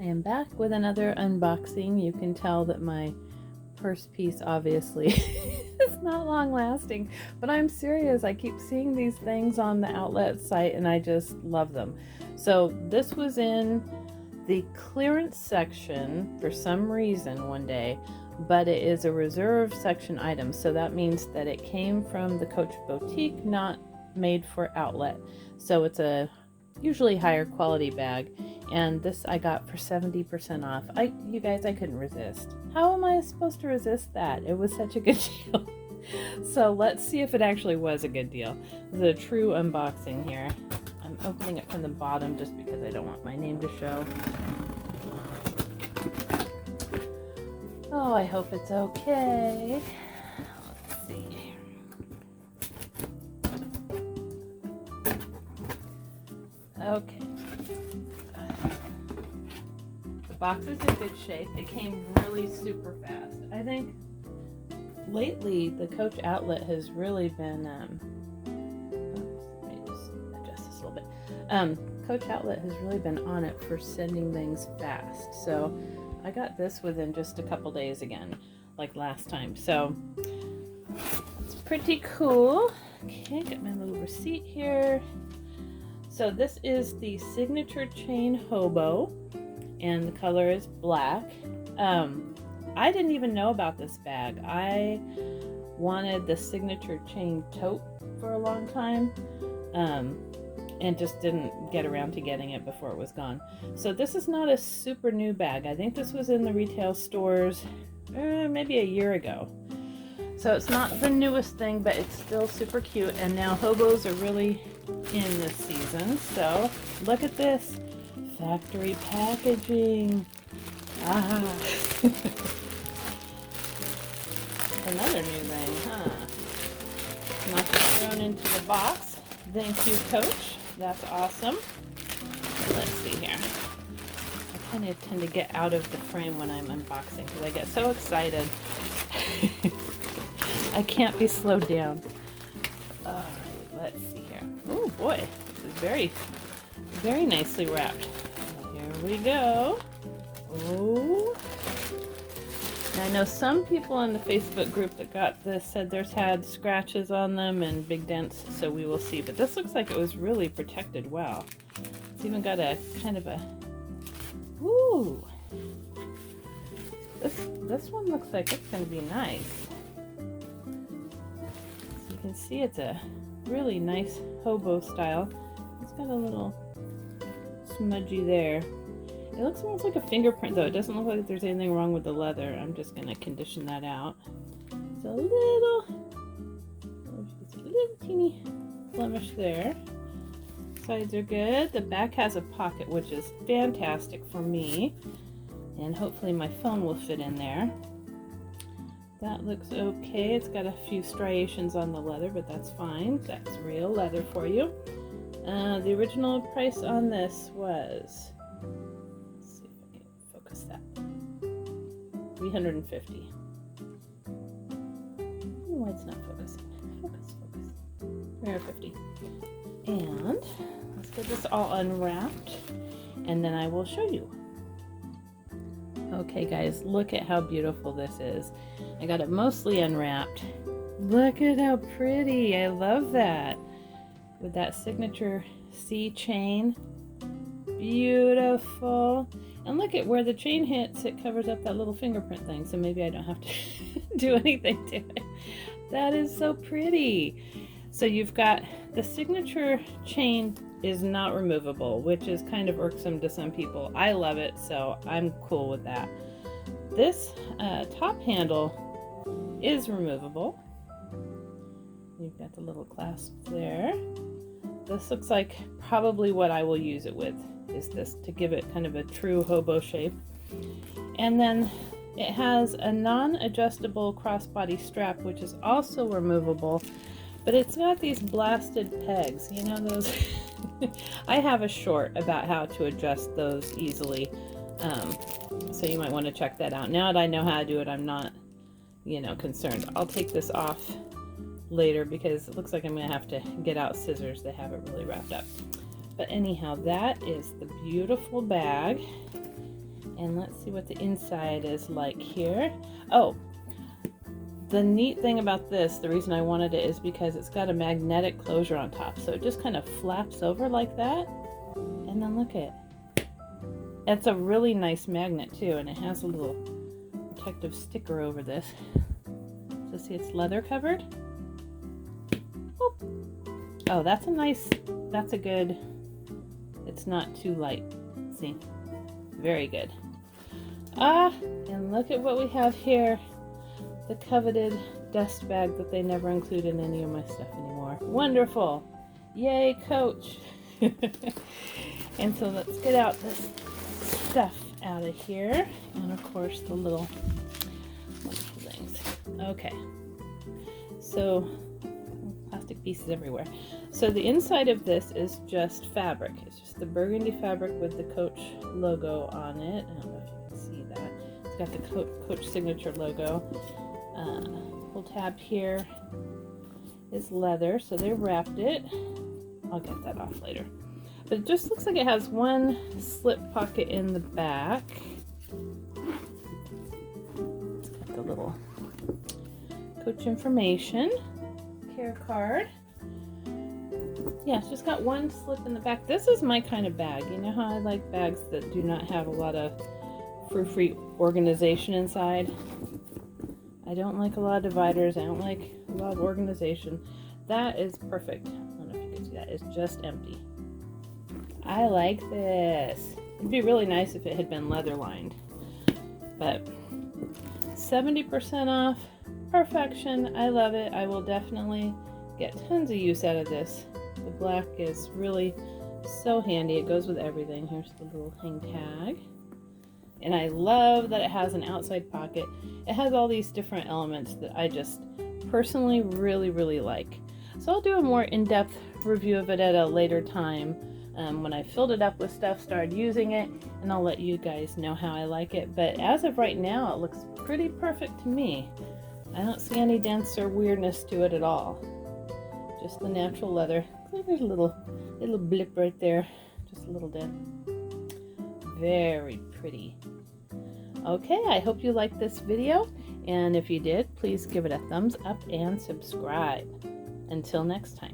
I am back with another unboxing. You can tell that my purse piece obviously is not long lasting, but I'm serious. I keep seeing these things on the outlet site and I just love them. So this was in the clearance section for some reason one day, but it is a reserve section item. So that means that it came from the Coach boutique, not made for outlet. So it's a usually higher quality bag, and this I got for 70% off. You guys, I couldn't resist. How am I supposed to resist that? It was such a good deal. So let's see if it actually was a good deal. This is a true unboxing here. I'm opening it from the bottom just because I don't want my name to show. Oh, I hope it's okay. Let's see. Okay. The box is in good shape. It came really super fast. I think lately the Coach outlet has really been let me just adjust this a little bit. Coach outlet has really been on it for sending things fast. So I got this within just a couple days again, like last time. So it's pretty cool. Okay, get my little receipt here. So this is the signature chain Hobo, and the color is black. I didn't even know about this bag. I wanted the signature chain tote for a long time, and just didn't get around to getting it before it was gone. So this is not a super new bag. I think this was in the retail stores maybe a year ago. So it's not the newest thing, but it's still super cute. And now Hobos are really in this season. So look at this factory packaging. Ah. Another new thing, huh? Not just thrown into the box. Thank you, Coach. That's awesome. Let's see here. I kind of tend to get out of the frame when I'm unboxing because I get so excited. I can't be slowed down. All right, let's see here. Oh boy, this is very, very nicely wrapped. Here we go. Oh. Now I know some people in the Facebook group that got this said there's had scratches on them and big dents, so we will see. But this looks like it was really protected well. It's even got a kind of a, ooh. This one looks like it's going to be nice. You can see it's a really nice Hobo style. It's got a little smudgy there. It looks almost like a fingerprint though. It doesn't look like there's anything wrong with the leather. I'm just going to condition that out. It's a little teeny blemish there. Sides are good. The back has a pocket, which is fantastic for me. And hopefully my phone will fit in there. That looks okay. It's got a few striations on the leather, but that's fine. That's real leather for you. The original price on this was, let's see if I can focus that, $350. Why it's not focusing? Focus. $350. And let's get this all unwrapped, and then I will show you. Okay guys, look at how beautiful this is. I got it mostly unwrapped. Look at how pretty. I love that. With that signature C chain. Beautiful. And look at where the chain hits. It covers up that little fingerprint thing, so maybe I don't have to do anything to it. That is so pretty. So you've got the signature chain is not removable, which is kind of irksome to some people. I love it, so I'm cool with that. This top handle is removable. You've got the little clasp there. This looks like probably what I will use it with, is this, to give it kind of a true Hobo shape. And then it has a non-adjustable crossbody strap, which is also removable, but it's got these blasted pegs, you know those? I have a short about how to adjust those easily, so you might want to check that out. Now that I know how to do it, I'm not, concerned. I'll take this off later because it looks like I'm going to have to get out scissors. They have it really wrapped up. But anyhow, that is the beautiful bag. And let's see what the inside is like here. Oh, the neat thing about this, the reason I wanted it is because it's got a magnetic closure on top. So it just kind of flaps over like that. And then look at it. It's a really nice magnet too, and it has a little protective sticker over this. So see, it's leather covered. Oh, that's a good, it's not too light. See, very good. And look at what we have here. The coveted dust bag that they never include in any of my stuff anymore. Wonderful. Yay, Coach. And so let's get out this stuff out of here. And of course the little wonderful things. Okay. So plastic pieces everywhere. So the inside of this is just fabric. It's just the burgundy fabric with the Coach logo on it. I don't know if you can see that. It's got the Coach signature logo. Little tab here is leather, so they wrapped it. I'll get that off later. But it just looks like it has one slip pocket in the back. It's got the little Coach information, care card. Yeah, it's just got one slip in the back. This is my kind of bag. You know how I like bags that do not have a lot of frou-frou organization inside? I don't like a lot of dividers. I don't like a lot of organization. That is perfect. I don't know if you can see that. It's just empty. I like this. It'd be really nice if it had been leather lined. But 70% off. Perfection. I love it. I will definitely get tons of use out of this. The black is really so handy. It goes with everything. Here's the little hang tag. And I love that it has an outside pocket. It has all these different elements that I just personally really, really like. So I'll do a more in-depth review of it at a later time when I filled it up with stuff, started using it, and I'll let you guys know how I like it. But as of right now, it looks pretty perfect to me. I don't see any dents or weirdness to it at all. Just the natural leather. There's a little blip right there. Just a little dent. Very pretty. Okay, I hope you liked this video, and if you did, please give it a thumbs up and subscribe. Until next time.